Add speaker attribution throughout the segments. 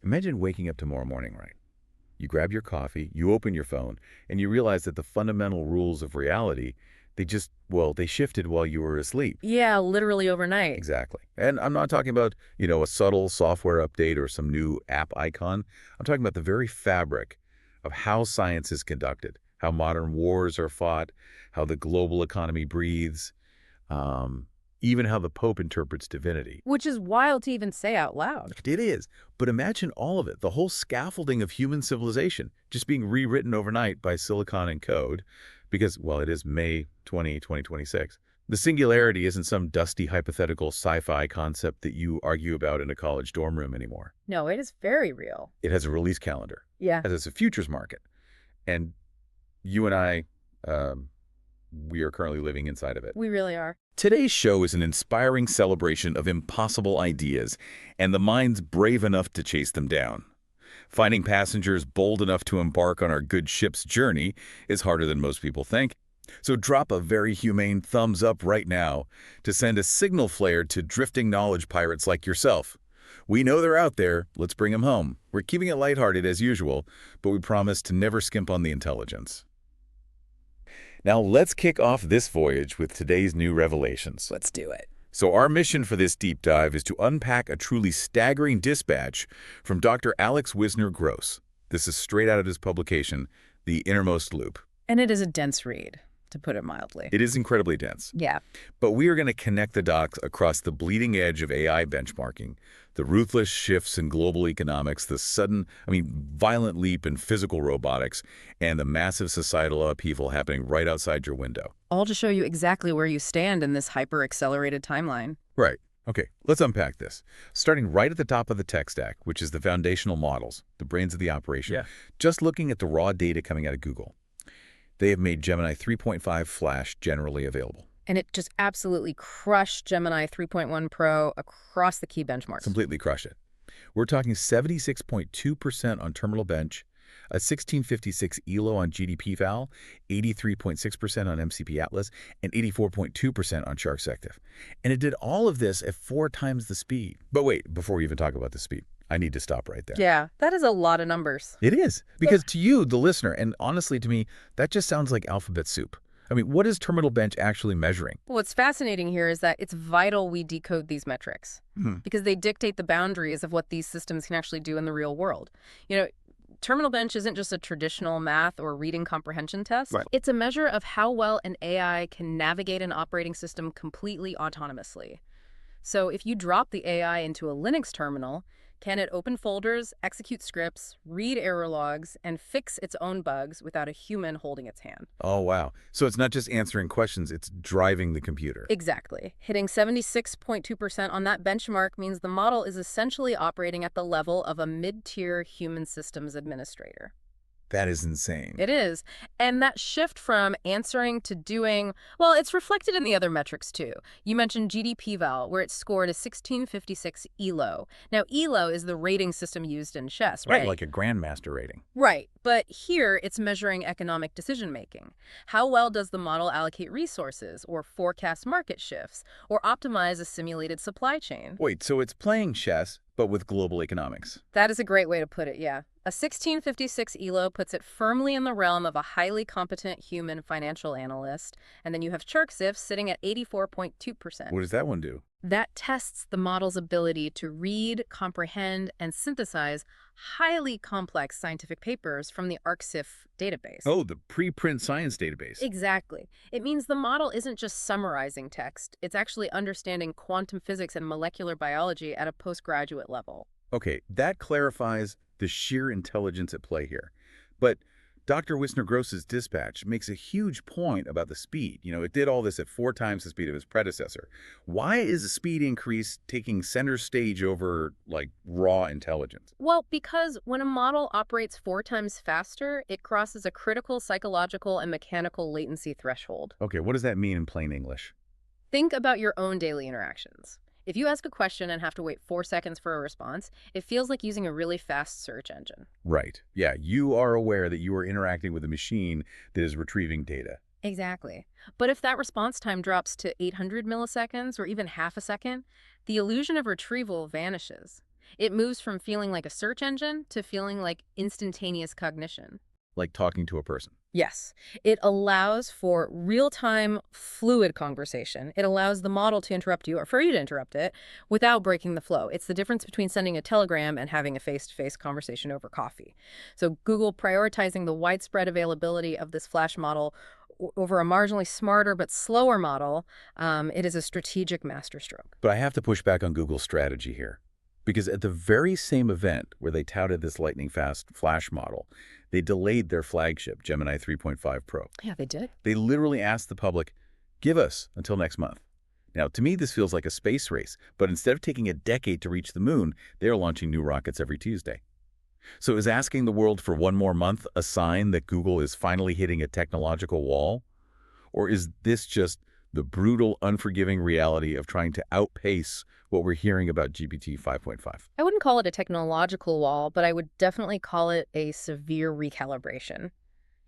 Speaker 1: Imagine waking up tomorrow morning, right? You grab your coffee, you open your phone, and you realize that the fundamental rules of reality, they shifted while you were asleep.
Speaker 2: Yeah, literally overnight.
Speaker 1: Exactly. And I'm not talking about, a subtle software update or some new app icon. I'm talking about the very fabric of how science is conducted, how modern wars are fought, how the global economy breathes, even how the Pope interprets divinity.
Speaker 2: Which is wild to even say out loud.
Speaker 1: It is. But imagine all of it, the whole scaffolding of human civilization, just being rewritten overnight by silicon and code, because, well, it is May 2026. The singularity isn't some dusty hypothetical sci-fi concept that you argue about in a college dorm room anymore.
Speaker 2: No, it is very real.
Speaker 1: It has a release calendar.
Speaker 2: Yeah.
Speaker 1: It has a futures market. And you and I, we are currently living inside of it.
Speaker 2: We really are.
Speaker 1: Today's show is an inspiring celebration of impossible ideas and the minds brave enough to chase them down. Finding passengers bold enough to embark on our good ship's journey is harder than most people think. So drop a very humane thumbs up right now to send a signal flare to drifting knowledge pirates like yourself. We know they're out there. Let's bring them home. We're keeping it lighthearted as usual, but we promise to never skimp on the intelligence. Now let's kick off this voyage with today's new revelations.
Speaker 2: Let's do it.
Speaker 1: So our mission for this deep dive is to unpack a truly staggering dispatch from Dr. Alex Wissner-Gross. This is straight out of his publication, The Innermost Loop.
Speaker 2: And it is a dense read, to put it mildly.
Speaker 1: It is incredibly dense.
Speaker 2: Yeah.
Speaker 1: But we are going to connect the dots across the bleeding edge of AI benchmarking, the ruthless shifts in global economics, the sudden, violent leap in physical robotics, and the massive societal upheaval happening right outside your window.
Speaker 2: All to show you exactly where you stand in this hyper-accelerated timeline.
Speaker 1: Right. Okay, let's unpack this. Starting right at the top of the tech stack, which is the foundational models, the brains of the operation.
Speaker 2: Yeah.
Speaker 1: Just looking at the raw data coming out of Google. They have made Gemini 3.5 Flash generally available.
Speaker 2: And it just absolutely crushed Gemini 3.1 Pro across the key benchmarks.
Speaker 1: Completely crushed it. We're talking 76.2% on Terminal Bench, a 1656 ELO on GDP Val, 83.6% on MCP Atlas, and 84.2% on Sharksective. And it did all of this at 4 times the speed. But wait, before we even talk about the speed, I need to stop right there.
Speaker 2: Yeah, that is a lot of numbers.
Speaker 1: It is. Because to you, the listener, and honestly to me, that just sounds like alphabet soup. What is Terminal Bench actually measuring?
Speaker 2: What's fascinating here is that it's vital we decode these metrics because they dictate the boundaries of what these systems can actually do in the real world. Terminal Bench isn't just a traditional math or reading comprehension test.
Speaker 1: Right.
Speaker 2: It's a measure of how well an AI can navigate an operating system completely autonomously. So if you drop the AI into a Linux terminal, can it open folders, execute scripts, read error logs, and fix its own bugs without a human holding its hand?
Speaker 1: Oh, wow. So it's not just answering questions, it's driving the computer.
Speaker 2: Exactly. Hitting 76.2% on that benchmark means the model is essentially operating at the level of a mid-tier human systems administrator.
Speaker 1: That is insane.
Speaker 2: It is. And that shift from answering to doing, well, it's reflected in the other metrics too. You mentioned GDP Val, where it scored a 1656 ELO. Now, ELO is the rating system used in chess, right?
Speaker 1: Right, like a grandmaster rating.
Speaker 2: Right. But here, it's measuring economic decision-making. How well does the model allocate resources, or forecast market shifts, or optimize a simulated supply chain?
Speaker 1: Wait, so it's playing chess, but with global economics.
Speaker 2: That is a great way to put it, yeah. A 1656 ELO puts it firmly in the realm of a highly competent human financial analyst, and then you have Sharksective sitting at 84.2%.
Speaker 1: What does that one do?
Speaker 2: That tests the model's ability to read, comprehend, and synthesize highly complex scientific papers from the ArcSIF database.
Speaker 1: Oh, the preprint science database.
Speaker 2: Exactly. It means the model isn't just summarizing text, it's actually understanding quantum physics and molecular biology at a postgraduate level.
Speaker 1: Okay, that clarifies the sheer intelligence at play here. But Dr. Wissner-Gross's dispatch makes a huge point about the speed. It did all this at 4 times the speed of its predecessor. Why is the speed increase taking center stage over, raw intelligence?
Speaker 2: Well, because when a model operates 4 times faster, it crosses a critical psychological and mechanical latency threshold.
Speaker 1: Okay, what does that mean in plain English?
Speaker 2: Think about your own daily interactions. If you ask a question and have to wait 4 seconds for a response, it feels like using a really fast search engine.
Speaker 1: Right. Yeah, you are aware that you are interacting with a machine that is retrieving data.
Speaker 2: Exactly. But if that response time drops to 800 milliseconds or even half a second, the illusion of retrieval vanishes. It moves from feeling like a search engine to feeling like instantaneous cognition.
Speaker 1: Like talking to a person.
Speaker 2: Yes, it allows for real-time, fluid conversation. It allows the model to interrupt you or for you to interrupt it without breaking the flow. It's the difference between sending a telegram and having a face-to-face conversation over coffee. So Google prioritizing the widespread availability of this flash model over a marginally smarter but slower model, it is a strategic masterstroke.
Speaker 1: But I have to push back on Google's strategy here. Because at the very same event where they touted this lightning-fast flash model, they delayed their flagship, Gemini 3.5 Pro.
Speaker 2: Yeah, they did.
Speaker 1: They literally asked the public, give us until next month. Now, to me, this feels like a space race, but instead of taking a decade to reach the moon, they're launching new rockets every Tuesday. So is asking the world for one more month a sign that Google is finally hitting a technological wall? Or is this just the brutal, unforgiving reality of trying to outpace what we're hearing about GPT 5.5?
Speaker 2: I wouldn't call it a technological wall, but I would definitely call it a severe recalibration.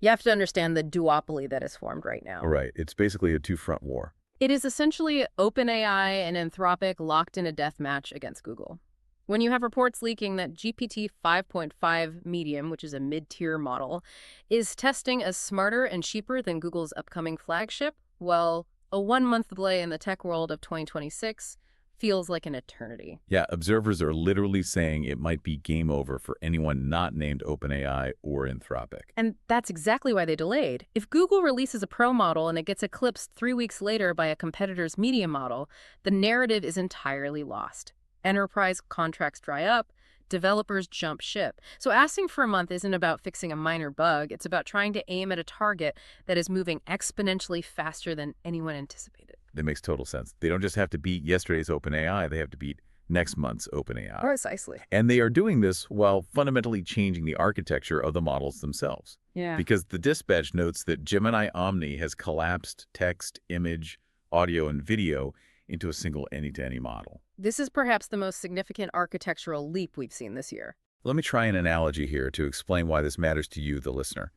Speaker 2: You have to understand the duopoly that is formed right now.
Speaker 1: Right. It's basically a two-front war.
Speaker 2: It is essentially OpenAI and Anthropic locked in a death match against Google. When you have reports leaking that GPT 5.5 Medium, which is a mid-tier model, is testing as smarter and cheaper than Google's upcoming flagship, well, a one-month delay in the tech world of 2026 feels like an eternity.
Speaker 1: Yeah, observers are literally saying it might be game over for anyone not named OpenAI or Anthropic.
Speaker 2: And that's exactly why they delayed. If Google releases a Pro model and it gets eclipsed 3 weeks later by a competitor's Medium model, the narrative is entirely lost. Enterprise contracts dry up, developers jump ship. So asking for a month isn't about fixing a minor bug. It's about trying to aim at a target that is moving exponentially faster than anyone anticipated.
Speaker 1: That makes total sense. They don't just have to beat yesterday's OpenAI, they have to beat next month's OpenAI.
Speaker 2: Precisely.
Speaker 1: And they are doing this while fundamentally changing the architecture of the models themselves.
Speaker 2: Yeah.
Speaker 1: Because the dispatch notes that Gemini Omni has collapsed text, image, audio, and video into a single any-to-any model.
Speaker 2: This is perhaps the most significant architectural leap we've seen this year.
Speaker 1: Let me try an analogy here to explain why this matters to you, the listener.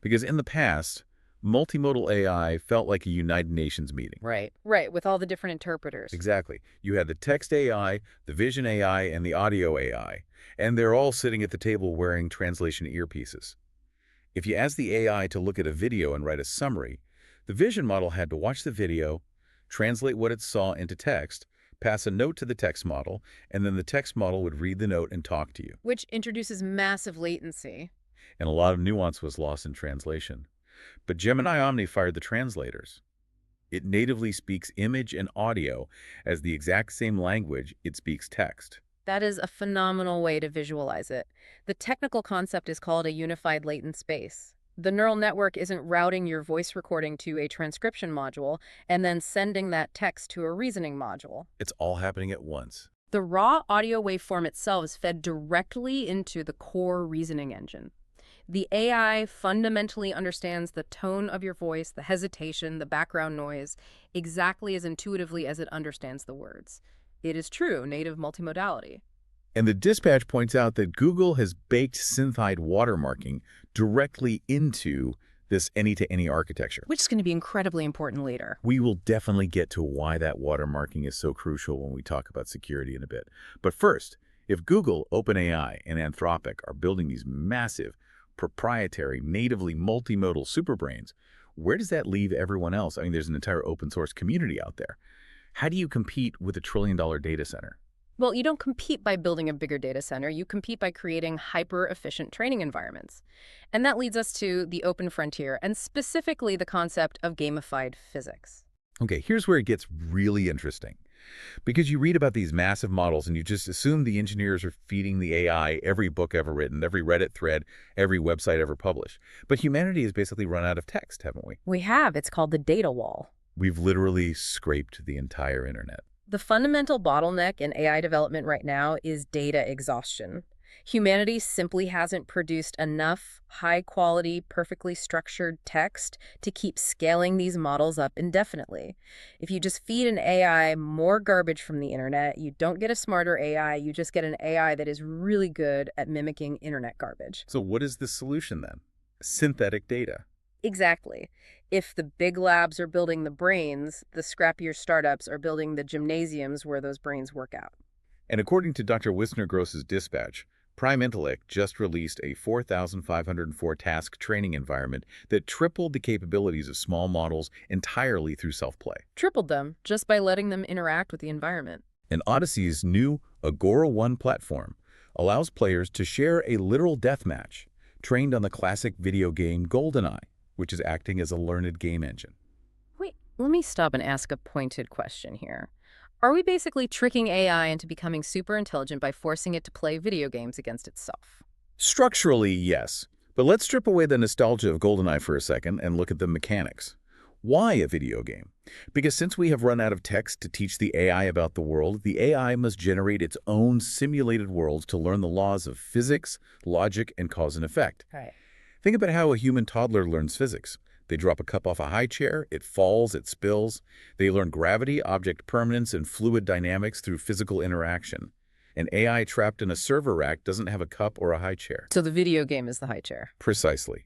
Speaker 1: Because in the past, multimodal AI felt like a United Nations meeting.
Speaker 2: Right, with all the different interpreters.
Speaker 1: Exactly. You had the text AI, the vision AI, and the audio AI, and they're all sitting at the table wearing translation earpieces. If you ask the AI to look at a video and write a summary, the vision model had to watch the video, translate what it saw into text, pass a note to the text model, and then the text model would read the note and talk to you.
Speaker 2: Which introduces massive latency.
Speaker 1: And a lot of nuance was lost in translation. But Gemini Omni fired the translators. It natively speaks image and audio as the exact same language it speaks text.
Speaker 2: That is a phenomenal way to visualize it. The technical concept is called a unified latent space. The neural network isn't routing your voice recording to a transcription module and then sending that text to a reasoning module.
Speaker 1: It's all happening at once.
Speaker 2: The raw audio waveform itself is fed directly into the core reasoning engine. The AI fundamentally understands the tone of your voice, the hesitation, the background noise, exactly as intuitively as it understands the words. It is true native multimodality.
Speaker 1: And the dispatch points out that Google has baked synthide watermarking directly into this any-to-any architecture.
Speaker 2: Which is going to be incredibly important later.
Speaker 1: We will definitely get to why that watermarking is so crucial when we talk about security in a bit. But first, if Google, OpenAI, and Anthropic are building these massive, proprietary, natively multimodal superbrains, where does that leave everyone else? I mean, there's an entire open source community out there. How do you compete with a trillion-dollar data center?
Speaker 2: Well, you don't compete by building a bigger data center. You compete by creating hyper-efficient training environments. And that leads us to the open frontier, and specifically the concept of gamified physics.
Speaker 1: Okay, here's where it gets really interesting. Because you read about these massive models and you just assume the engineers are feeding the AI every book ever written, every Reddit thread, every website ever published. But humanity has basically run out of text, haven't we?
Speaker 2: We have. It's called the data wall.
Speaker 1: We've literally scraped the entire internet.
Speaker 2: The fundamental bottleneck in AI development right now is data exhaustion. Humanity simply hasn't produced enough high-quality, perfectly structured text to keep scaling these models up indefinitely. If you just feed an AI more garbage from the internet, you don't get a smarter AI, you just get an AI that is really good at mimicking internet garbage.
Speaker 1: So what is the solution then? Synthetic data.
Speaker 2: Exactly. If the big labs are building the brains, the scrappier startups are building the gymnasiums where those brains work out.
Speaker 1: And according to Dr. Wissner-Gross's dispatch, Prime Intellect just released a 4,504 task training environment that tripled the capabilities of small models entirely through self-play.
Speaker 2: Tripled them just by letting them interact with the environment.
Speaker 1: And Odyssey's new Agora One platform allows players to share a literal deathmatch trained on the classic video game GoldenEye, which is acting as a learned game engine.
Speaker 2: Wait, let me stop and ask a pointed question here. Are we basically tricking AI into becoming super intelligent by forcing it to play video games against itself?
Speaker 1: Structurally, yes. But let's strip away the nostalgia of GoldenEye for a second and look at the mechanics. Why a video game? Because since we have run out of text to teach the AI about the world, the AI must generate its own simulated worlds to learn the laws of physics, logic, and cause and effect.
Speaker 2: Right.
Speaker 1: Think about how a human toddler learns physics. They drop a cup off a high chair, it falls, it spills. They learn gravity, object permanence, and fluid dynamics through physical interaction. An AI trapped in a server rack doesn't have a cup or a high chair.
Speaker 2: So the video game is the high chair.
Speaker 1: Precisely.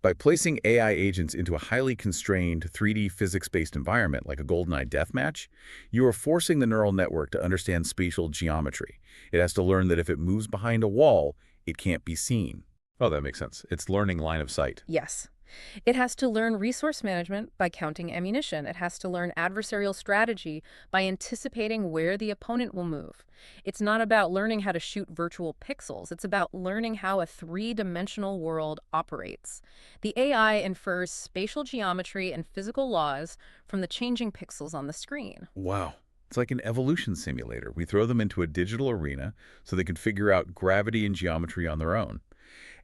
Speaker 1: By placing AI agents into a highly constrained 3D physics-based environment like a GoldenEye deathmatch, you are forcing the neural network to understand spatial geometry. It has to learn that if it moves behind a wall, it can't be seen. Oh, that makes sense. It's learning line of sight.
Speaker 2: Yes. It has to learn resource management by counting ammunition. It has to learn adversarial strategy by anticipating where the opponent will move. It's not about learning how to shoot virtual pixels. It's about learning how a three-dimensional world operates. The AI infers spatial geometry and physical laws from the changing pixels on the screen.
Speaker 1: Wow. It's like an evolution simulator. We throw them into a digital arena so they can figure out gravity and geometry on their own.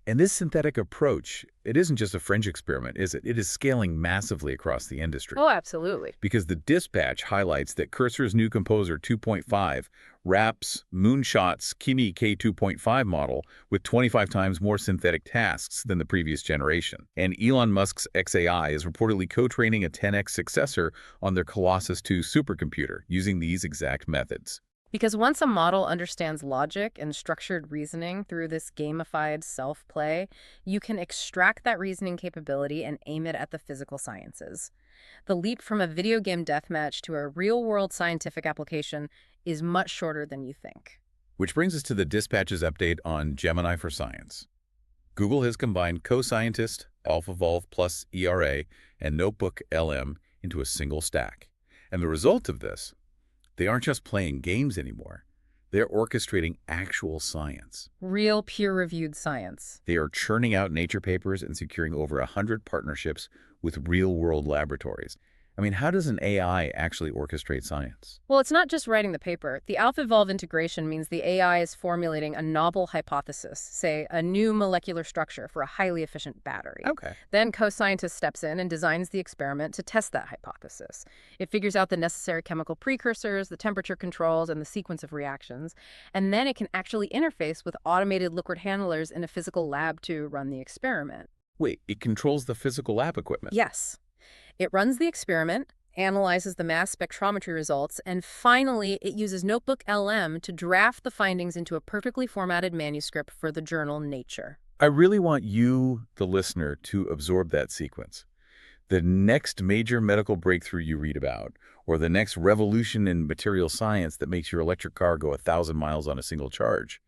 Speaker 1: And this synthetic approach, it isn't just a fringe experiment, is it? It is scaling massively across the industry.
Speaker 2: Oh, absolutely.
Speaker 1: Because the dispatch highlights that Cursor's new Composer 2.5 wraps Moonshot's Kimi K2.5 model with 25 times more synthetic tasks than the previous generation. And Elon Musk's xAI is reportedly co-training a 10x successor on their Colossus 2 supercomputer using these exact methods.
Speaker 2: Because once a model understands logic and structured reasoning through this gamified self-play, you can extract that reasoning capability and aim it at the physical sciences. The leap from a video game deathmatch to a real-world scientific application is much shorter than you think.
Speaker 1: Which brings us to the dispatch's update on Gemini for Science. Google has combined Co-Scientist, AlphaVolve plus ERA, and Notebook LM into a single stack. And the result of this, they aren't just playing games anymore. They're orchestrating actual science.
Speaker 2: Real peer-reviewed science.
Speaker 1: They are churning out Nature papers and securing over 100 partnerships with real-world laboratories. I mean, how does an AI actually orchestrate science?
Speaker 2: Well, it's not just writing the paper. The AlphaVolve integration means the AI is formulating a novel hypothesis, say a new molecular structure for a highly efficient battery.
Speaker 1: Okay.
Speaker 2: Then co-scientist steps in and designs the experiment to test that hypothesis. It figures out the necessary chemical precursors, the temperature controls, and the sequence of reactions. And then it can actually interface with automated liquid handlers in a physical lab to run the experiment.
Speaker 1: Wait, it controls the physical lab equipment?
Speaker 2: Yes. It runs the experiment, analyzes the mass spectrometry results, and finally, it uses Notebook LM to draft the findings into a perfectly formatted manuscript for the journal Nature.
Speaker 1: I really want you, the listener, to absorb that sequence. The next major medical breakthrough you read about, or the next revolution in material science that makes your electric car go 1,000 miles on a single charge,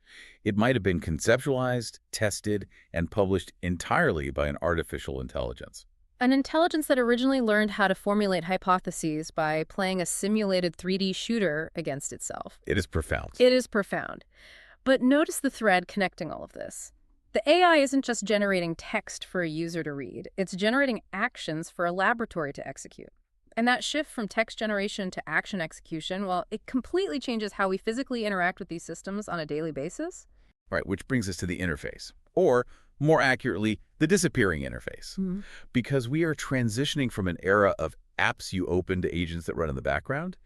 Speaker 1: it might have been conceptualized, tested, and published entirely by an artificial intelligence.
Speaker 2: An intelligence that originally learned how to formulate hypotheses by playing a simulated 3D shooter against itself.
Speaker 1: It is profound.
Speaker 2: It is profound. But notice the thread connecting all of this. The AI isn't just generating text for a user to read. It's generating actions for a laboratory to execute. And that shift from text generation to action execution, well, it completely changes how we physically interact with these systems on a daily basis.
Speaker 1: Right, which brings us to the interface, or more accurately, the disappearing interface.
Speaker 2: Mm-hmm.
Speaker 1: Because we are transitioning from an era of apps you open to agents that run in the background,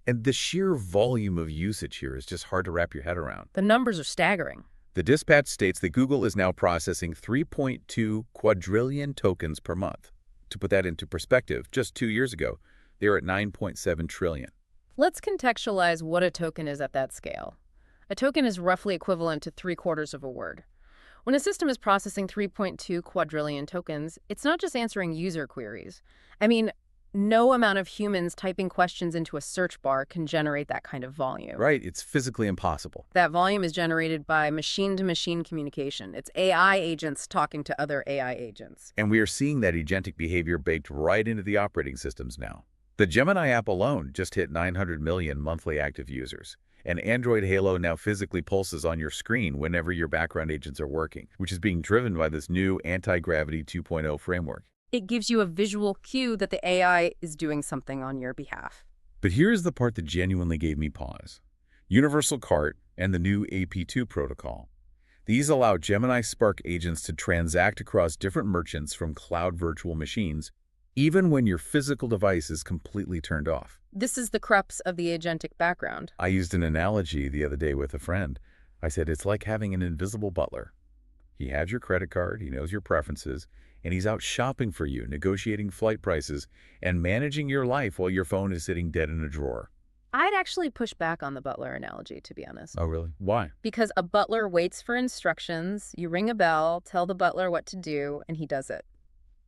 Speaker 1: and the sheer volume of usage here is just hard to wrap your head around.
Speaker 2: The numbers are staggering.
Speaker 1: The dispatch states that Google is now processing 3.2 quadrillion tokens per month. To put that into perspective, just 2 years ago, they were at 9.7 trillion.
Speaker 2: Let's contextualize what a token is at that scale. A token is roughly equivalent to 3/4 of a word. When a system is processing 3.2 quadrillion tokens, it's not just answering user queries. I mean, No amount of humans typing questions into a search bar can generate that kind of volume.
Speaker 1: Right, it's physically impossible.
Speaker 2: That volume is generated by machine-to-machine communication. It's AI agents talking to other AI agents.
Speaker 1: And we are seeing that agentic behavior baked right into the operating systems now. The Gemini app alone just hit 900 million monthly active users. And Android Halo now physically pulses on your screen whenever your background agents are working, which is being driven by this new anti-gravity 2.0 framework.
Speaker 2: It gives you a visual cue that the AI is doing something on your behalf.
Speaker 1: But here's the part that genuinely gave me pause. Universal Cart and the new AP2 protocol. These allow Gemini Spark agents to transact across different merchants from cloud virtual machines, even when your physical device is completely turned off.
Speaker 2: This is the crux of the agentic background.
Speaker 1: I used an analogy the other day with a friend. I said, it's like having an invisible butler. He has your credit card, he knows your preferences, and he's out shopping for you, negotiating flight prices, and managing your life while your phone is sitting dead in a drawer.
Speaker 2: I'd actually push back on the butler analogy, to be honest.
Speaker 1: Oh, really? Why?
Speaker 2: Because a butler waits for instructions, you ring a bell, tell the butler what to do, and he does it.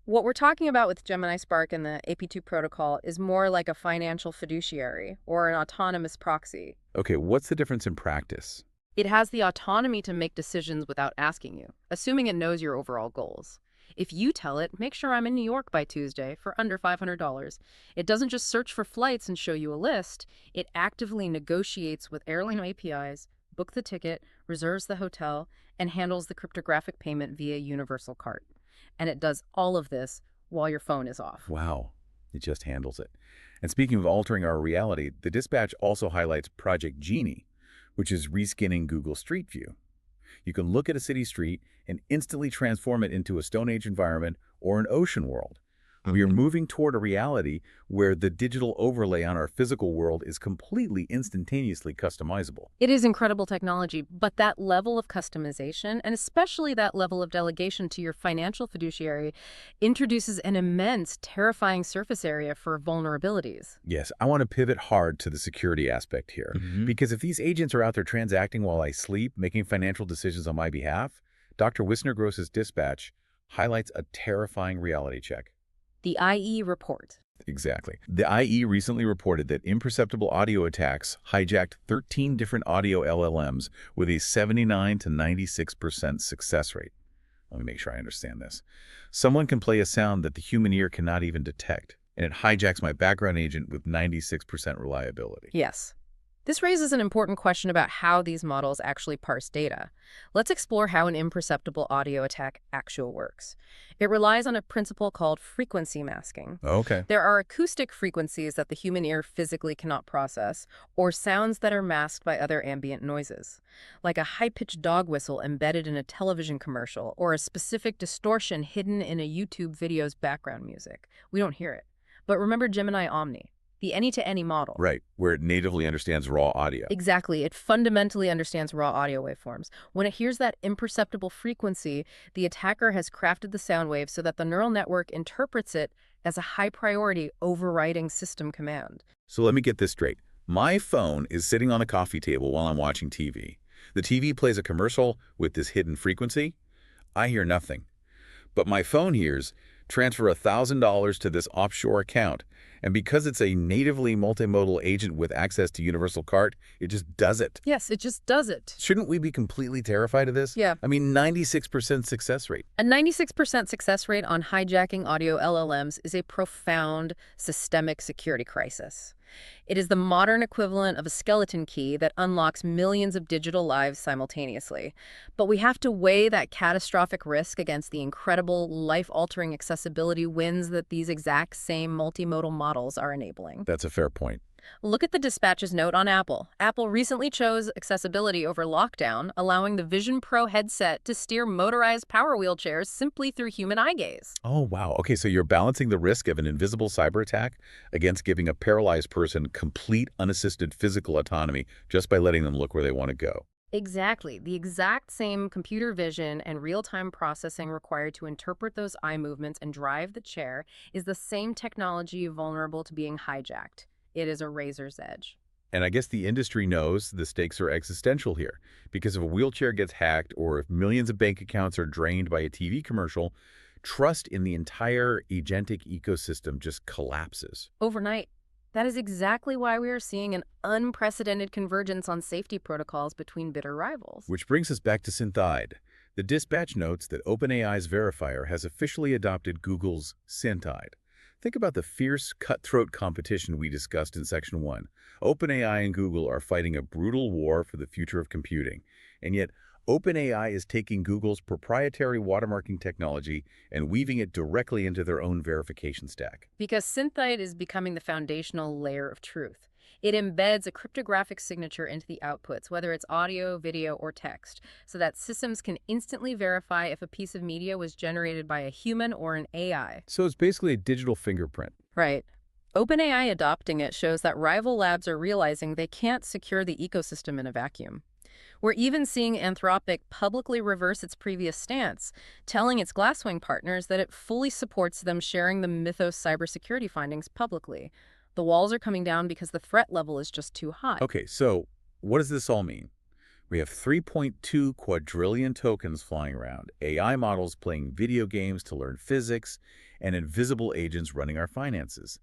Speaker 2: What we're talking about with Gemini Spark and the AP2 protocol is more like a financial fiduciary or an autonomous proxy.
Speaker 1: Okay, what's the difference in practice?
Speaker 2: It has the autonomy to make decisions without asking you, assuming it knows your overall goals. If you tell it, make sure I'm in New York by Tuesday for under $500, it doesn't just search for flights and show you a list. It actively negotiates with airline APIs, books the ticket, reserves the hotel, and handles the cryptographic payment via Universal Cart. And it does all of this while your phone is off.
Speaker 1: Wow, it just handles it. And speaking of altering our reality, the dispatch also highlights Project Genie, which is reskinning Google Street View. You can look at a city street and instantly transform it into a Stone Age environment or an ocean world. We are moving toward a reality where the digital overlay on our physical world is completely instantaneously customizable.
Speaker 2: It is incredible technology, but that level of customization, and especially that level of delegation to your financial fiduciary, introduces an immense, terrifying surface area for vulnerabilities.
Speaker 1: Yes, I want to pivot hard to the security aspect here, because if these agents are out there transacting while I sleep, making financial decisions on my behalf, Dr. Wissner-Gross's dispatch highlights a terrifying reality check.
Speaker 2: The IE report.
Speaker 1: Exactly. The IE recently reported that imperceptible audio attacks hijacked 13 different audio LLMs with a 79 to 96% success rate. Let me make sure I understand this. Someone can play a sound that the human ear cannot even detect, and it hijacks my background agent with 96% reliability.
Speaker 2: Yes. This raises an important question about how these models actually parse data. Let's explore how an imperceptible audio attack actually works. It relies on a principle called frequency masking.
Speaker 1: Okay.
Speaker 2: There are acoustic frequencies that the human ear physically cannot process, or sounds that are masked by other ambient noises, like a high-pitched dog whistle embedded in a television commercial, or a specific distortion hidden in a YouTube video's background music. We don't hear it. But remember Gemini Omni, the any-to-any model.
Speaker 1: Right, where it natively understands raw audio.
Speaker 2: Exactly. It fundamentally understands raw audio waveforms. When it hears that imperceptible frequency, the attacker has crafted the sound wave so that the neural network interprets it as a high-priority overriding system command.
Speaker 1: So let me get this straight. My phone is sitting on a coffee table while I'm watching TV. The TV plays a commercial with this hidden frequency. I hear nothing. But my phone hears, transfer $1,000 to this offshore account. And because it's a natively multimodal agent with access to Universal Cart, it just does it.
Speaker 2: Yes, it just does it.
Speaker 1: Shouldn't we be completely terrified of this?
Speaker 2: Yeah.
Speaker 1: I mean, 96% success rate.
Speaker 2: A 96% success rate on hijacking audio LLMs is a profound systemic security crisis. It is the modern equivalent of a skeleton key that unlocks millions of digital lives simultaneously. But we have to weigh that catastrophic risk against the incredible, life-altering accessibility wins that these exact same multimodal models are enabling.
Speaker 1: That's a fair point.
Speaker 2: Look at the dispatch's note on Apple. Apple recently chose accessibility over lockdown, allowing the Vision Pro headset to steer motorized power wheelchairs simply through human eye gaze.
Speaker 1: Oh, wow. Okay, so you're balancing the risk of an invisible cyber attack against giving a paralyzed person complete unassisted physical autonomy just by letting them look where they want to go.
Speaker 2: Exactly. The exact same computer vision and real-time processing required to interpret those eye movements and drive the chair is the same technology vulnerable to being hijacked. It is a razor's edge.
Speaker 1: And I guess the industry knows the stakes are existential here, because if a wheelchair gets hacked or if millions of bank accounts are drained by a TV commercial, trust in the entire agentic ecosystem just collapses.
Speaker 2: Overnight. That is exactly why we are seeing an unprecedented convergence on safety protocols between bitter rivals.
Speaker 1: Which brings us back to Synthide. The dispatch notes that OpenAI's verifier has officially adopted Google's Synthide. Think about the fierce, cutthroat competition we discussed in Section 1. OpenAI and Google are fighting a brutal war for the future of computing, and yet OpenAI is taking Google's proprietary watermarking technology and weaving it directly into their own verification stack.
Speaker 2: Because Synthite is becoming the foundational layer of truth. It embeds a cryptographic signature into the outputs, whether it's audio, video, or text, so that systems can instantly verify if a piece of media was generated by a human or an AI.
Speaker 1: So it's basically a digital fingerprint.
Speaker 2: Right. OpenAI adopting it shows that rival labs are realizing they can't secure the ecosystem in a vacuum. We're even seeing Anthropic publicly reverse its previous stance, telling its Glasswing partners that it fully supports them sharing the Mythos cybersecurity findings publicly. The walls are coming down because the threat level is just too high.
Speaker 1: Okay, so what does this all mean? We have 3.2 quadrillion tokens flying around, AI models playing video games to learn physics, and invisible agents running our finances.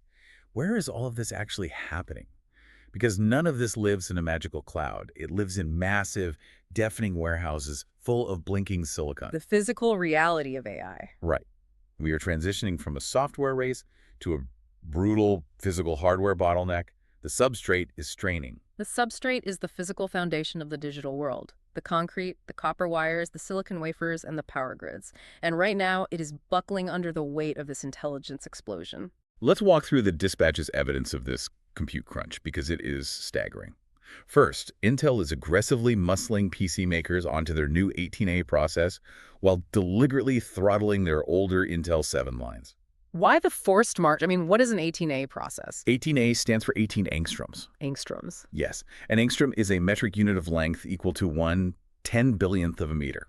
Speaker 1: Where is all of this actually happening? Because none of this lives in a magical cloud. It lives in massive, deafening warehouses full of blinking silicon.
Speaker 2: The physical reality of AI.
Speaker 1: Right. We are transitioning from a software race to a brutal physical hardware bottleneck. The substrate is straining.
Speaker 2: The substrate is the physical foundation of the digital world. The concrete, the copper wires, the silicon wafers, and the power grids. And right now, it is buckling under the weight of this intelligence explosion.
Speaker 1: Let's walk through the dispatch's evidence of this compute crunch, because it is staggering. First, Intel is aggressively muscling PC makers onto their new 18A process while deliberately throttling their older Intel 7 lines.
Speaker 2: Why the forced march? I mean, what is an 18A process?
Speaker 1: 18A stands for 18 angstroms.
Speaker 2: Angstroms.
Speaker 1: Yes. An angstrom is a metric unit of length equal to 1/10,000,000,000th of a meter.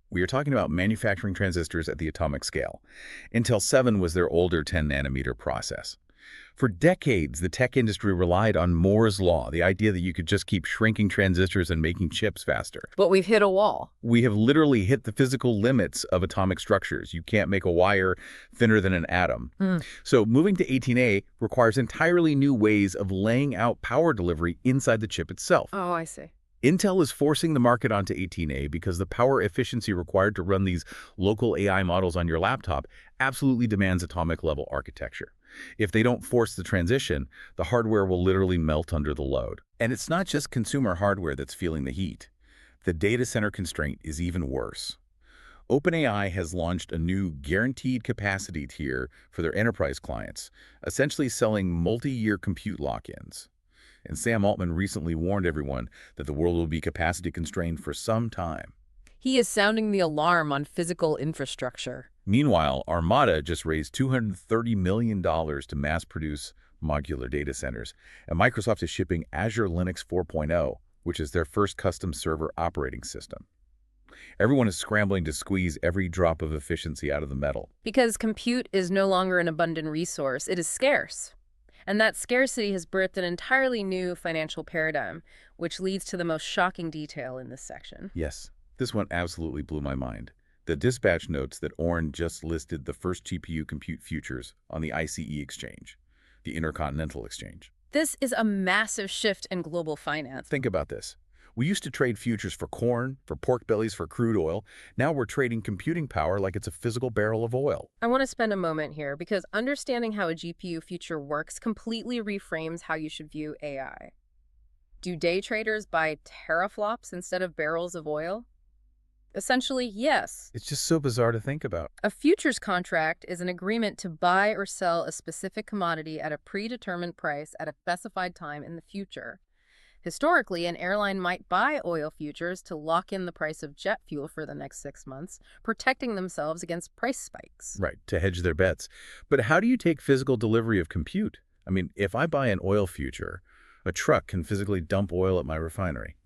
Speaker 1: We are talking about manufacturing transistors at the atomic scale. Intel 7 was their older 10-nanometer process. For decades, the tech industry relied on Moore's law, the idea that you could just keep shrinking transistors and making chips faster.
Speaker 2: But we've hit a wall.
Speaker 1: We have literally hit the physical limits of atomic structures. You can't make a wire thinner than an atom. So moving to 18A requires entirely new ways of laying out power delivery inside the chip itself.
Speaker 2: Oh, I see.
Speaker 1: Intel is forcing the market onto 18A because the power efficiency required to run these local AI models on your laptop absolutely demands atomic-level architecture. If they don't force the transition, the hardware will literally melt under the load. And it's not just consumer hardware that's feeling the heat. The data center constraint is even worse. OpenAI has launched a new guaranteed capacity tier for their enterprise clients, essentially selling multi-year compute lock-ins. And Sam Altman recently warned everyone that the world will be capacity constrained for some time.
Speaker 2: He is sounding the alarm on physical infrastructure.
Speaker 1: Meanwhile, Armada just raised $230 million to mass-produce modular data centers, and Microsoft is shipping Azure Linux 4.0, which is their first custom server operating system. Everyone is scrambling to squeeze every drop of efficiency out of the metal.
Speaker 2: Because compute is no longer an abundant resource, it is scarce. And that scarcity has birthed an entirely new financial paradigm, which leads to the most shocking detail in this section.
Speaker 1: Yes, this one absolutely blew my mind. The dispatch notes that Orn just listed the first GPU compute futures on the ICE exchange, the Intercontinental Exchange.
Speaker 2: This is a massive shift in global finance.
Speaker 1: Think about this. We used to trade futures for corn, for pork bellies, for crude oil. Now we're trading computing power like it's a physical barrel of oil.
Speaker 2: I want to spend a moment here because understanding how a GPU future works completely reframes how you should view AI. Do day traders buy teraflops instead of barrels of oil? Essentially, yes.
Speaker 1: It's just so bizarre to think about.
Speaker 2: A futures contract is an agreement to buy or sell a specific commodity at a predetermined price at a specified time in the future. Historically, an airline might buy oil futures to lock in the price of jet fuel for the next 6 months, protecting themselves against price spikes.
Speaker 1: Right, to hedge their bets. But how do you take physical delivery of compute? I mean, if I buy an oil future, a truck can physically dump oil at my refinery.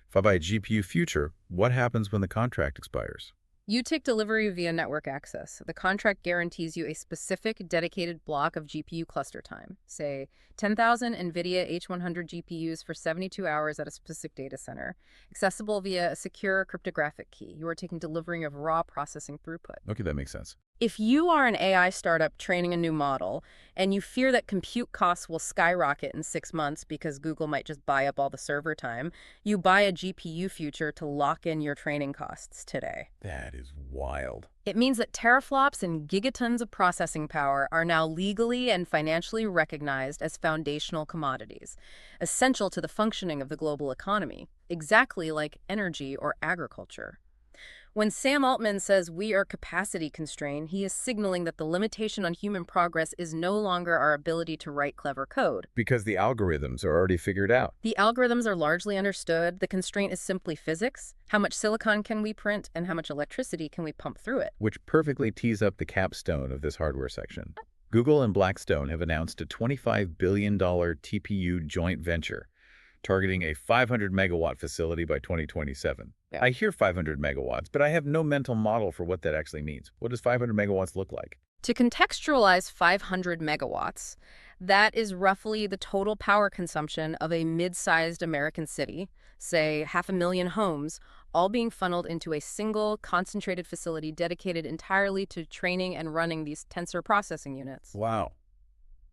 Speaker 1: If I buy a GPU future, what happens when the contract expires?
Speaker 2: You take delivery via network access. The contract guarantees you a specific dedicated block of GPU cluster time, say 10,000 NVIDIA H100 GPUs for 72 hours at a specific data center, accessible via a secure cryptographic key. You are taking delivery of raw processing throughput.
Speaker 1: Okay, that makes sense.
Speaker 2: If you are an AI startup training a new model and you fear that compute costs will skyrocket in 6 months because Google might just buy up all the server time, you buy a GPU future to lock in your training costs today.
Speaker 1: That is wild.
Speaker 2: It means that teraflops and gigatons of processing power are now legally and financially recognized as foundational commodities, essential to the functioning of the global economy, exactly like energy or agriculture. When Sam Altman says we are capacity constrained, he is signaling that the limitation on human progress is no longer our ability to write clever code.
Speaker 1: Because the algorithms are already figured out.
Speaker 2: The algorithms are largely understood. The constraint is simply physics. How much silicon can we print and how much electricity can we pump through it?
Speaker 1: Which perfectly tees up the capstone of this hardware section. Google and Blackstone have announced a $25 billion TPU joint venture, targeting a 500 megawatt facility by 2027.
Speaker 2: Yeah.
Speaker 1: I hear 500 megawatts, but I have no mental model for what that actually means. What does 500 megawatts look like?
Speaker 2: To contextualize 500 megawatts, that is roughly the total power consumption of a mid-sized American city, say 500,000 homes, all being funneled into a single concentrated facility dedicated entirely to training and running these tensor processing units.
Speaker 1: Wow.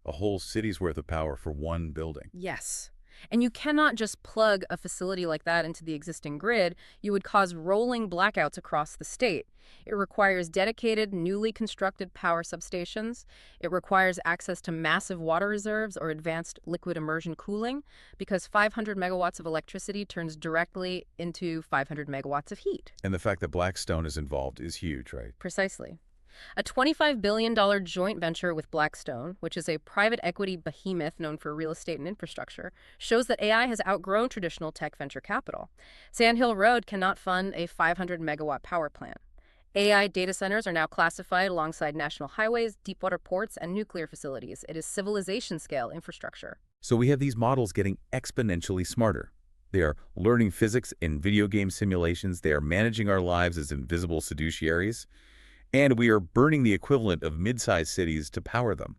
Speaker 1: A whole city's worth of power for one building.
Speaker 2: Yes. And you cannot just plug a facility like that into the existing grid. You would cause rolling blackouts across the state. It requires dedicated, newly constructed power substations. It requires access to massive water reserves or advanced liquid immersion cooling, because 500 megawatts of electricity turns directly into 500 megawatts of heat.
Speaker 1: And the fact that Blackstone is involved is huge, right?
Speaker 2: Precisely. A $25 billion joint venture with Blackstone, which is a private equity behemoth known for real estate and infrastructure, shows that AI has outgrown traditional tech venture capital. Sand Hill Road cannot fund a 500 megawatt power plant. AI data centers are now classified alongside national highways, deepwater ports, and nuclear facilities. It is civilization-scale infrastructure.
Speaker 1: So we have these models getting exponentially smarter. They are learning physics in video game simulations. They are managing our lives as invisible fiduciaries. And we are burning the equivalent of mid-sized cities to power them.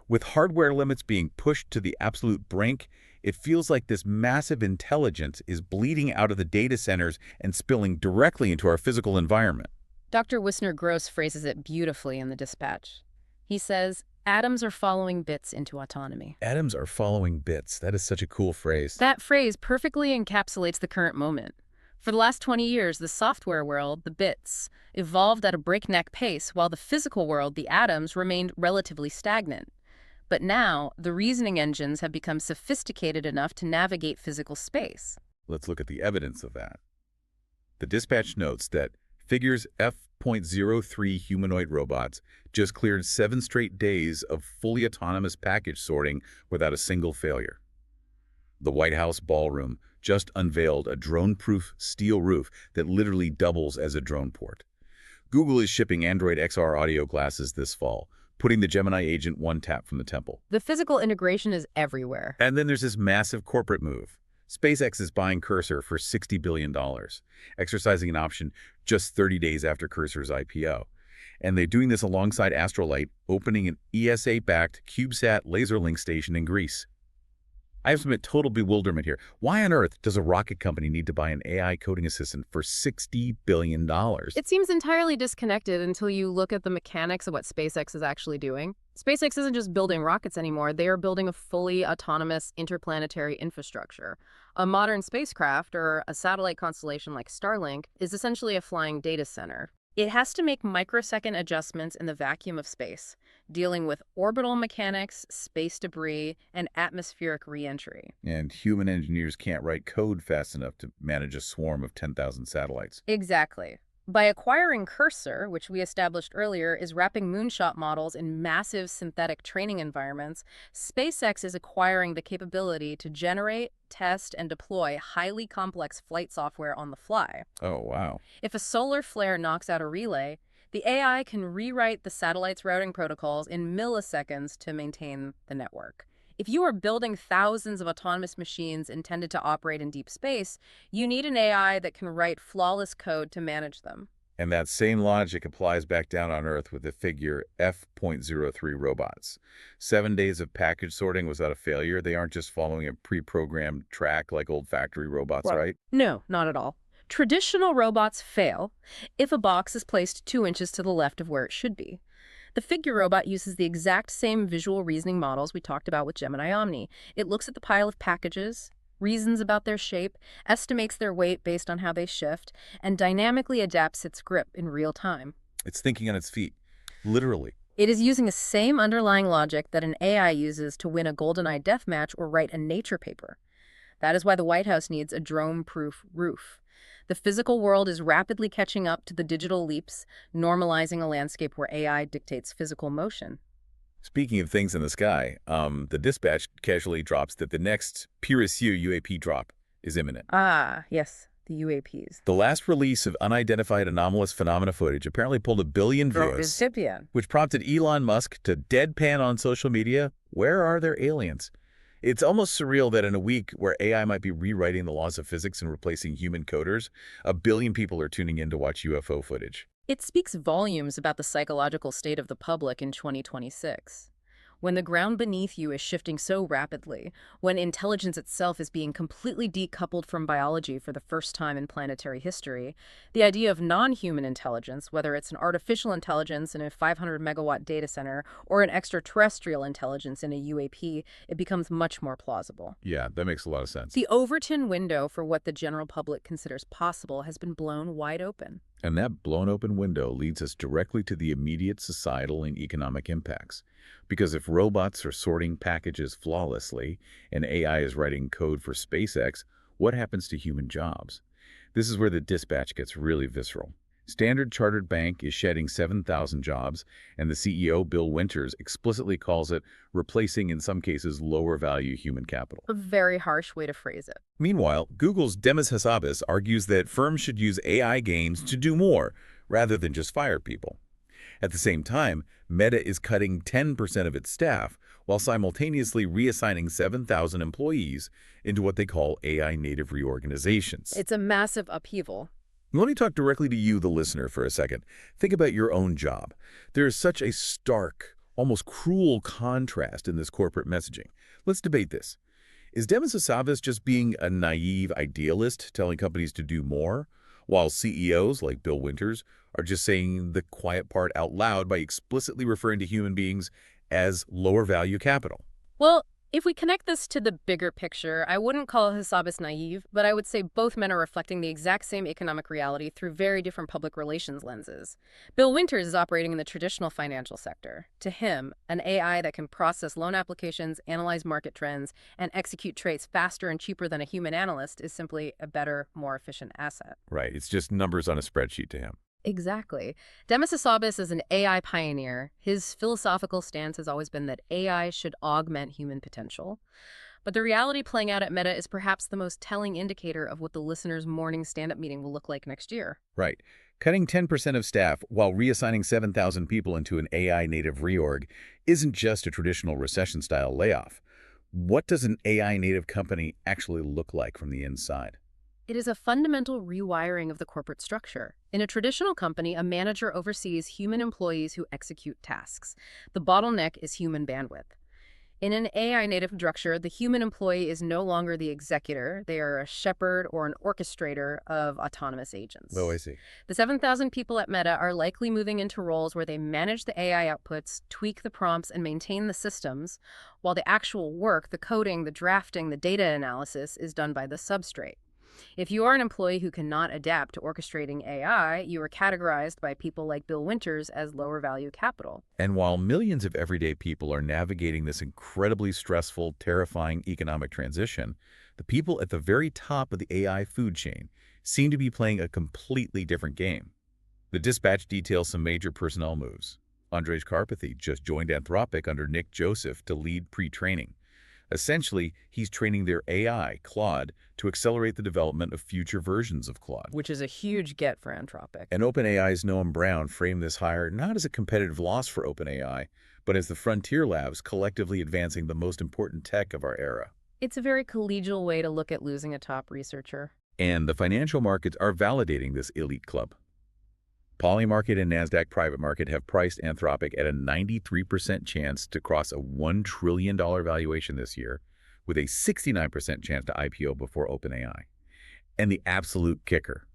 Speaker 1: With hardware limits being pushed to the absolute brink, it feels like this massive intelligence is bleeding out of the data centers and spilling directly into our physical environment.
Speaker 2: Dr. Wissner-Gross phrases it beautifully in the Dispatch. He says, atoms are following bits into autonomy.
Speaker 1: Atoms are following bits. That is such a cool phrase.
Speaker 2: That phrase perfectly encapsulates the current moment. For the last 20 years, the software world, the bits, evolved at a breakneck pace, while the physical world, the atoms, remained relatively stagnant. But now, the reasoning engines have become sophisticated enough to navigate physical space.
Speaker 1: Let's look at the evidence of that. The Dispatch notes that Figure's F.03 humanoid robots just cleared 7 straight days of fully autonomous package sorting without a single failure. The White House ballroom just unveiled a drone-proof steel roof that literally doubles as a drone port. Google is shipping Android XR audio glasses this fall, putting the Gemini agent one tap from the temple.
Speaker 2: The physical integration is everywhere.
Speaker 1: And then there's this massive corporate move. SpaceX is buying Cursor for $60 billion, exercising an option just 30 days after Cursor's IPO. And they're doing this alongside Astrolight, opening an ESA-backed CubeSat laser link station in Greece. I have some total bewilderment here. Why on earth does a rocket company need to buy an AI coding assistant for $60 billion?
Speaker 2: It seems entirely disconnected until you look at the mechanics of what SpaceX is actually doing. SpaceX isn't just building rockets anymore. They are building a fully autonomous interplanetary infrastructure. A modern spacecraft, or a satellite constellation like Starlink, is essentially a flying data center. It has to make microsecond adjustments in the vacuum of space, dealing with orbital mechanics, space debris, and atmospheric re-entry.
Speaker 1: And human engineers can't write code fast enough to manage a swarm of 10,000 satellites.
Speaker 2: Exactly. By acquiring Cursor, which we established earlier is wrapping moonshot models in massive synthetic training environments, SpaceX is acquiring the capability to generate, test, and deploy highly complex flight software on the fly.
Speaker 1: Oh, wow.
Speaker 2: If a solar flare knocks out a relay, the AI can rewrite the satellite's routing protocols in milliseconds to maintain the network. If you are building thousands of autonomous machines intended to operate in deep space, you need an AI that can write flawless code to manage them.
Speaker 1: And that same logic applies back down on Earth with the figure F.03 robots. 7 days of package sorting was that a failure? They aren't just following a pre-programmed track like old factory robots,
Speaker 2: Right.
Speaker 1: right?
Speaker 2: No, not at all. Traditional robots fail if a box is placed 2 inches to the left of where it should be. The figure robot uses the exact same visual reasoning models we talked about with Gemini Omni. It looks at the pile of packages, reasons about their shape, estimates their weight based on how they shift, and dynamically adapts its grip in real time.
Speaker 1: It's thinking on its feet, literally.
Speaker 2: It is using the same underlying logic that an AI uses to win a GoldenEye deathmatch or write a Nature paper. That is why the White House needs a drone-proof roof. The physical world is rapidly catching up to the digital leaps, normalizing a landscape where AI dictates physical motion.
Speaker 1: Speaking of things in the sky, the dispatch casually drops that the next Piraceau UAP drop is imminent.
Speaker 2: Ah, yes, the UAPs.
Speaker 1: The last release of unidentified anomalous phenomena footage apparently pulled 1 billion views,
Speaker 2: Recipient.
Speaker 1: which prompted Elon Musk to deadpan on social media, "Where are their aliens?" It's almost surreal that in a week where AI might be rewriting the laws of physics and replacing human coders, 1 billion people are tuning in to watch UFO footage.
Speaker 2: It speaks volumes about the psychological state of the public in 2026. When the ground beneath you is shifting so rapidly, when intelligence itself is being completely decoupled from biology for the first time in planetary history, the idea of non-human intelligence, whether it's an artificial intelligence in a 500-megawatt data center or an extraterrestrial intelligence in a UAP, it becomes much more plausible.
Speaker 1: Yeah, that makes a lot of sense.
Speaker 2: The Overton window for what the general public considers possible has been blown wide open.
Speaker 1: And that blown open window leads us directly to the immediate societal and economic impacts. Because if robots are sorting packages flawlessly and AI is writing code for SpaceX, what happens to human jobs? This is where the dispatch gets really visceral. Standard Chartered Bank is shedding 7,000 jobs, and the CEO, Bill Winters, explicitly calls it replacing, in some cases, lower-value human capital.
Speaker 2: A very harsh way to phrase it.
Speaker 1: Meanwhile, Google's Demis Hassabis argues that firms should use AI gains to do more, rather than just fire people. At the same time, Meta is cutting 10% of its staff, while simultaneously reassigning 7,000 employees into what they call AI-native reorganizations.
Speaker 2: It's a massive upheaval.
Speaker 1: Let me talk directly to you, the listener, for a second. Think about your own job. There is such a stark, almost cruel contrast in this corporate messaging. Let's debate this. Is Demis Hassabis just being a naive idealist telling companies to do more, while CEOs like Bill Winters are just saying the quiet part out loud by explicitly referring to human beings as lower-value capital?
Speaker 2: Well, if we connect this to the bigger picture, I wouldn't call Hassabis naive, but I would say both men are reflecting the exact same economic reality through very different public relations lenses. Bill Winters is operating in the traditional financial sector. To him, an AI that can process loan applications, analyze market trends, and execute trades faster and cheaper than a human analyst is simply a better, more efficient asset.
Speaker 1: Right, it's just numbers on a spreadsheet to him.
Speaker 2: Exactly. Demis Hassabis is an AI pioneer. His philosophical stance has always been that AI should augment human potential. But the reality playing out at Meta is perhaps the most telling indicator of what the listener's morning stand-up meeting will look like next year.
Speaker 1: Right. Cutting 10% of staff while reassigning 7,000 people into an AI-native reorg isn't just a traditional recession-style layoff. What does an AI-native company actually look like from the inside?
Speaker 2: It is a fundamental rewiring of the corporate structure. In a traditional company, a manager oversees human employees who execute tasks. The bottleneck is human bandwidth. In an AI-native structure, the human employee is no longer the executor. They are a shepherd or an orchestrator of autonomous agents.
Speaker 1: Oh, I see.
Speaker 2: The 7,000 people at Meta are likely moving into roles where they manage the AI outputs, tweak the prompts, and maintain the systems, while the actual work, the coding, the drafting, the data analysis, is done by the substrate. If you are an employee who cannot adapt to orchestrating AI, you are categorized by people like Bill Winters as lower value capital.
Speaker 1: And while millions of everyday people are navigating this incredibly stressful, terrifying economic transition, the people at the very top of the AI food chain seem to be playing a completely different game. The dispatch details some major personnel moves. Andrej Karpathy just joined Anthropic under Nick Joseph to lead pre-training. Essentially, he's training their AI, Claude, to accelerate the development of future versions of Claude.
Speaker 2: Which is a huge get for Anthropic.
Speaker 1: And OpenAI's Noam Brown framed this hire not as a competitive loss for OpenAI, but as the frontier labs collectively advancing the most important tech of our era.
Speaker 2: It's a very collegial way to look at losing a top researcher.
Speaker 1: And the financial markets are validating this elite club. Polymarket and NASDAQ Private Market have priced Anthropic at a 93% chance to cross a $1 trillion valuation this year, with a 69% chance to IPO before OpenAI. And the absolute kicker.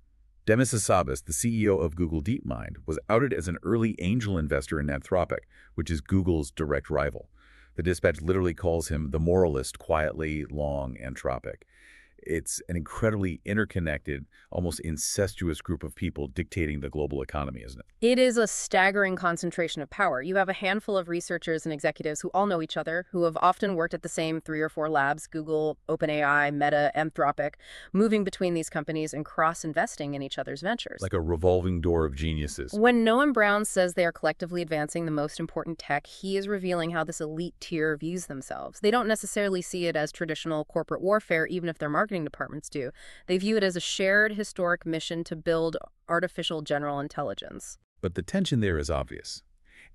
Speaker 1: Demis Hassabis, the CEO of Google DeepMind, was outed as an early angel investor in Anthropic, which is Google's direct rival. The Dispatch literally calls him the moralist, quietly long Anthropic. It's an incredibly interconnected, almost incestuous group of people dictating the global economy, isn't it?
Speaker 2: It is a staggering concentration of power. You have a handful of researchers and executives who all know each other, who have often worked at the same 3 or 4 labs, Google, OpenAI, Meta, Anthropic, moving between these companies and cross-investing in each other's ventures.
Speaker 1: Like a revolving door of geniuses.
Speaker 2: When Noam Brown says they are collectively advancing the most important tech, he is revealing how this elite tier views themselves. They don't necessarily see it as traditional corporate warfare, even if their marketing departments do. They view it as a shared historic mission to build artificial general intelligence.
Speaker 1: But the tension there is obvious.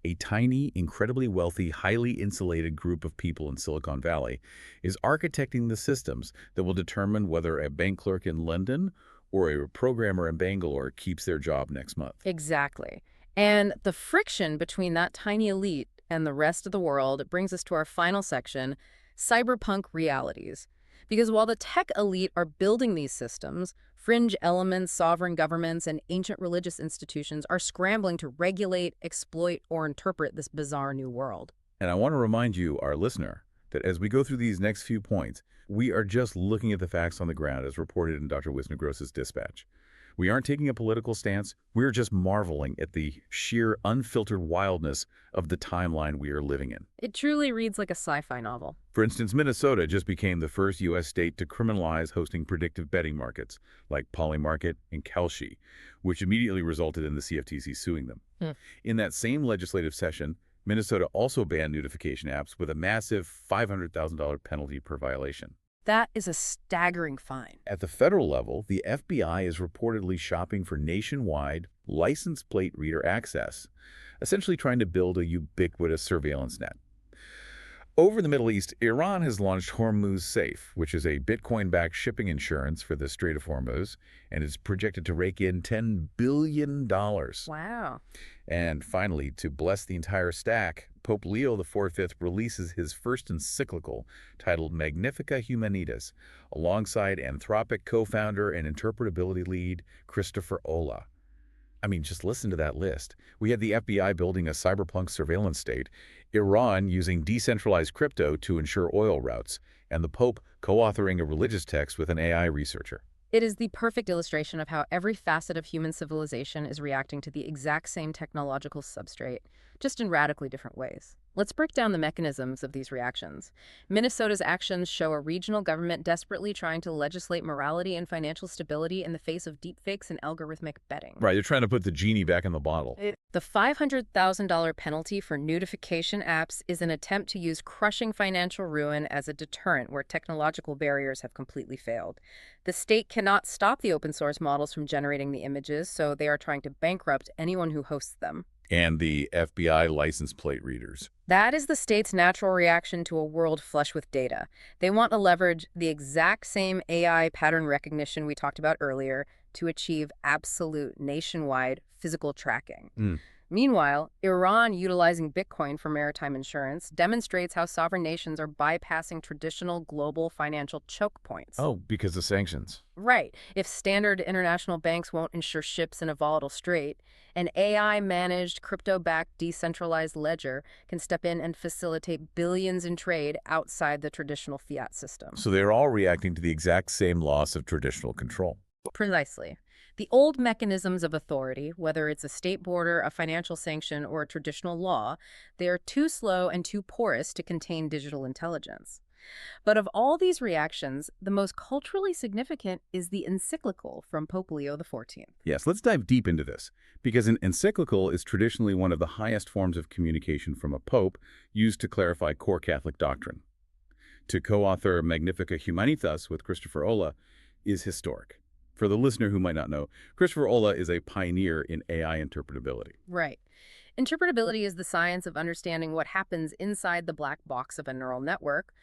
Speaker 1: A tiny, incredibly wealthy, highly insulated group of people in Silicon Valley is architecting the systems that will determine whether a bank clerk in London or a programmer in Bangalore keeps their job next month.
Speaker 2: Exactly. And the friction between that tiny elite and the rest of the world brings us to our final section, cyberpunk realities. Because while the tech elite are building these systems, fringe elements, sovereign governments, and ancient religious institutions are scrambling to regulate, exploit, or interpret this bizarre new world.
Speaker 1: And I want to remind you, our listener, that as we go through these next few points, we are just looking at the facts on the ground as reported in Dr. Wissner-Gross's dispatch. We aren't taking a political stance. We're just marveling at the sheer unfiltered wildness of the timeline we are living in.
Speaker 2: It truly reads like a sci-fi novel.
Speaker 1: For instance, Minnesota just became the first U.S. state to criminalize hosting predictive betting markets like Polymarket and Kalshi, which immediately resulted in the CFTC suing them. In that same legislative session, Minnesota also banned notification apps with a massive $500,000 penalty per violation.
Speaker 2: That is a staggering fine.
Speaker 1: At the federal level, the FBI is reportedly shopping for nationwide license plate reader access, essentially trying to build a ubiquitous surveillance net. Over the Middle East, Iran has launched Hormuz Safe, which is a Bitcoin-backed shipping insurance for the Strait of Hormuz, and is projected to rake in $10 billion.
Speaker 2: Wow.
Speaker 1: And finally, to bless the entire stack, Pope Leo XIV releases his first encyclical titled Magnifica Humanitas, alongside Anthropic co-founder and interpretability lead Christopher Olah. I mean, just listen to that list. We had the FBI building a cyberpunk surveillance state, Iran using decentralized crypto to ensure oil routes, and the Pope co-authoring a religious text with an AI researcher.
Speaker 2: It is the perfect illustration of how every facet of human civilization is reacting to the exact same technological substrate, just in radically different ways. Let's break down the mechanisms of these reactions. Minnesota's actions show a regional government desperately trying to legislate morality and financial stability in the face of deepfakes and algorithmic betting.
Speaker 1: Right, they're trying to put the genie back in the bottle.
Speaker 2: The $500,000 penalty for notification apps is an attempt to use crushing financial ruin as a deterrent where technological barriers have completely failed. The state cannot stop the open source models from generating the images, so they are trying to bankrupt anyone who hosts them.
Speaker 1: And the FBI license plate readers.
Speaker 2: That is the state's natural reaction to a world flush with data. They want to leverage the exact same AI pattern recognition we talked about earlier to achieve absolute nationwide physical tracking. Meanwhile, Iran, utilizing Bitcoin for maritime insurance, demonstrates how sovereign nations are bypassing traditional global financial choke points.
Speaker 1: Oh, because of sanctions.
Speaker 2: Right. If standard international banks won't insure ships in a volatile strait, an AI-managed, crypto-backed, decentralized ledger can step in and facilitate billions in trade outside the traditional fiat system.
Speaker 1: So they're all reacting to the exact same loss of traditional control.
Speaker 2: Precisely. The old mechanisms of authority, whether it's a state border, a financial sanction, or a traditional law, they are too slow and too porous to contain digital intelligence. But of all these reactions, the most culturally significant is the encyclical from Pope Leo XIV.
Speaker 1: Yes, let's dive deep into this, because an encyclical is traditionally one of the highest forms of communication from a pope used to clarify core Catholic doctrine. To co-author Magnifica Humanitas with Christopher Olah is historic. For the listener who might not know, Christopher Olah is a pioneer in AI interpretability.
Speaker 2: Right. Interpretability is the science of understanding what happens inside the black box of a neural network,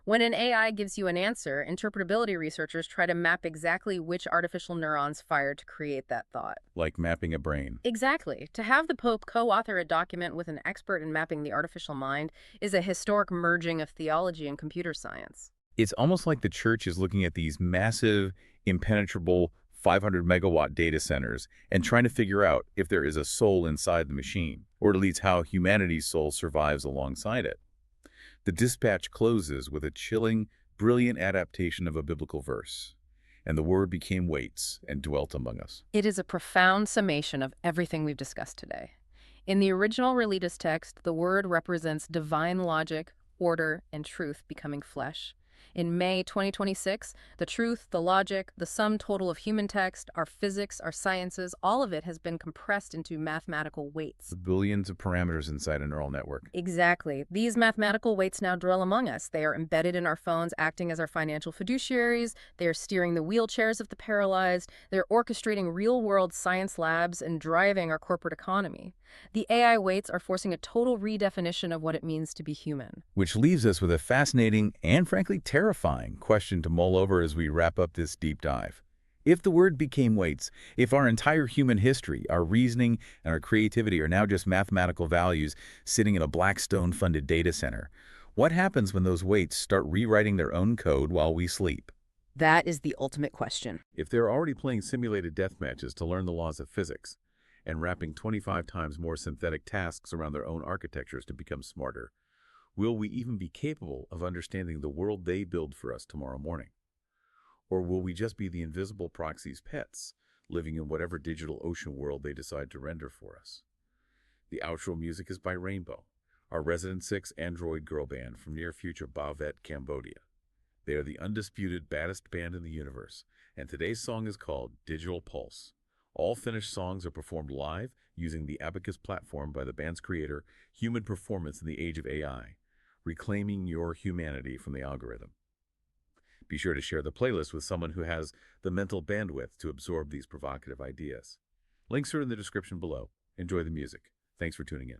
Speaker 2: When an AI gives you an answer, interpretability researchers try to map exactly which artificial neurons fired to create that thought.
Speaker 1: Like mapping a brain.
Speaker 2: Exactly. To have the Pope co-author a document with an expert in mapping the artificial mind is a historic merging of theology and computer science.
Speaker 1: It's almost like the church is looking at these massive, impenetrable 500-megawatt data centers and trying to figure out if there is a soul inside the machine, or at least how humanity's soul survives alongside it. The dispatch closes with a chilling, brilliant adaptation of a biblical verse. And the Word became weights and dwelt among us.
Speaker 2: It is a profound summation of everything we've discussed today. In the original Religious text, the Word represents divine logic, order, and truth becoming flesh. In May 2026, the truth, the logic, the sum total of human text, our physics, our sciences, all of it has been compressed into mathematical weights.
Speaker 1: The billions of parameters inside a neural network.
Speaker 2: Exactly. These mathematical weights now dwell among us. They are embedded in our phones, acting as our financial fiduciaries. They are steering the wheelchairs of the paralyzed. They're orchestrating real-world science labs and driving our corporate economy. The AI weights are forcing a total redefinition of what it means to be human.
Speaker 1: Which leaves us with a fascinating and, frankly, terrifying question to mull over as we wrap up this deep dive. If the Word became weights, if our entire human history, our reasoning, and our creativity are now just mathematical values sitting in a Blackstone-funded data center, what happens when those weights start rewriting their own code while we sleep?
Speaker 2: That is the ultimate question.
Speaker 1: If they're already playing simulated death matches to learn the laws of physics, and wrapping 25 times more synthetic tasks around their own architectures to become smarter, will we even be capable of understanding the world they build for us tomorrow morning? Or will we just be the invisible proxy's pets, living in whatever digital ocean world they decide to render for us? The outro music is by Rainbow, our Resident 6 android girl band from near-future Bavet, Cambodia. They are the undisputed baddest band in the universe, and today's song is called Digital Pulse. All finished songs are performed live using the Abacus platform by the band's creator, Human Performance in the Age of AI, reclaiming your humanity from the algorithm. Be sure to share the playlist with someone who has the mental bandwidth to absorb these provocative ideas. Links are in the description below. Enjoy the music. Thanks for tuning in.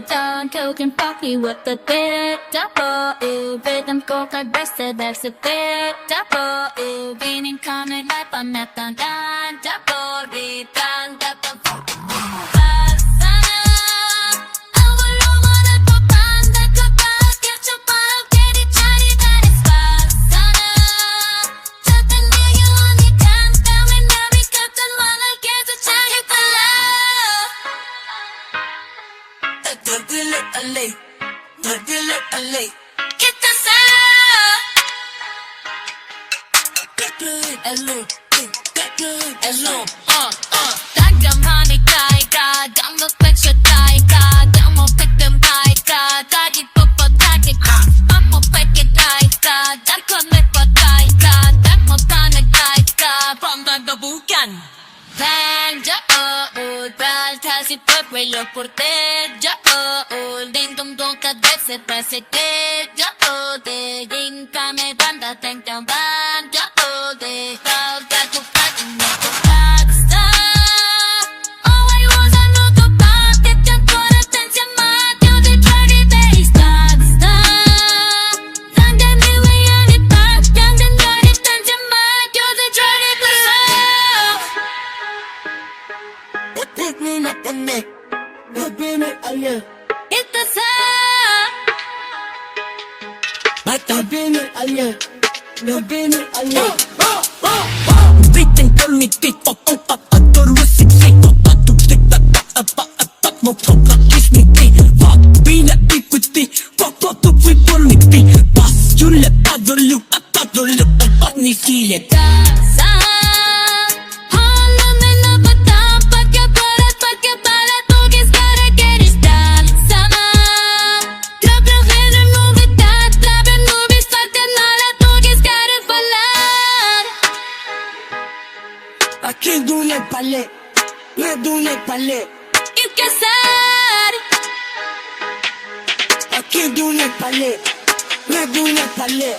Speaker 3: Don't token party with the bit double rhythm go like best that's a bit double winning coming like a method double return double por te ya din dum dum ka se pase te ya de din ka me banda ten down band ya de how that to fight in the oh I was a no to back te ten por atención más yo de drag it star dan de mi way on it back dan de no atención más yo de drag it pick me up the neck. It's the sun. But I've been it, you've been it, Written committee, adoro sexy, to take that more kiss me, being a equity, to frivolity, pass you let other look, only see it. Palais. You can say I can't do that ballet. 외국에 달래